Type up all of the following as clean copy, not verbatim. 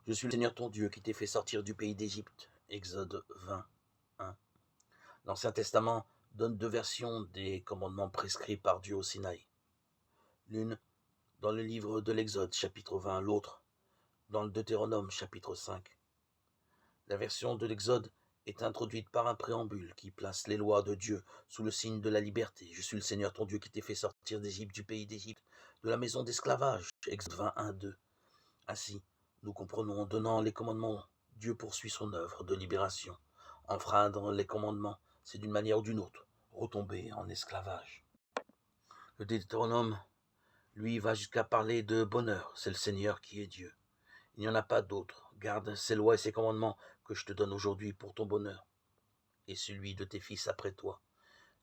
Je suis le Seigneur ton Dieu qui t'ai fait sortir du pays d'Égypte. Exode 20, 1. L'Ancien Testament donne deux versions des commandements prescrits par Dieu au Sinaï. L'une dans le livre de l'Exode, chapitre 20, l'autre dans le Deutéronome, chapitre 5. La version de l'Exode est introduite par un préambule qui place les lois de Dieu sous le signe de la liberté. Je suis le Seigneur ton Dieu qui t'ai fait sortir d'Égypte, du pays d'Égypte, de la maison d'esclavage. Exode 21, 2. Ainsi, nous comprenons en donnant les commandements, Dieu poursuit son œuvre de libération. Enfreindre les commandements, c'est d'une manière ou d'une autre retomber en esclavage. Le Deutéronome, lui, va jusqu'à parler de bonheur. C'est le Seigneur qui est Dieu. Il n'y en a pas d'autre. Garde ses lois et ses commandements que je te donne aujourd'hui pour ton bonheur et celui de tes fils après toi.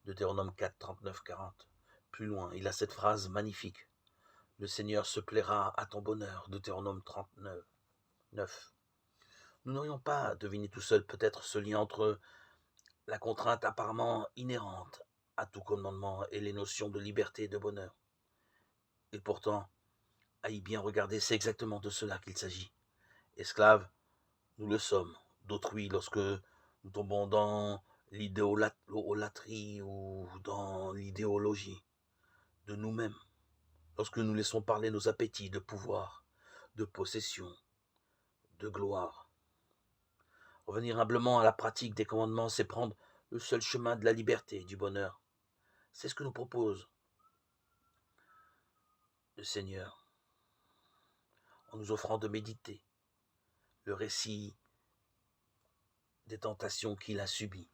Deutéronome 4, 39, 40. Plus loin, il a cette phrase magnifique. Le Seigneur se plaira à ton bonheur. Deutéronome 39, 9. Nous n'aurions pas deviné tout seul peut-être ce lien entre la contrainte apparemment inhérente à tout commandement et les notions de liberté et de bonheur. Et pourtant, à y bien regarder, c'est exactement de cela qu'il s'agit. Esclaves, nous le sommes, d'autrui lorsque nous tombons dans l'idéolatrie ou dans l'idéologie de nous-mêmes, lorsque nous laissons parler nos appétits de pouvoir, de possession, de gloire. Revenir humblement à la pratique des commandements, c'est prendre le seul chemin de la liberté et du bonheur. C'est ce que nous propose le Seigneur, en nous offrant de méditer le récit des tentations qu'il a subies.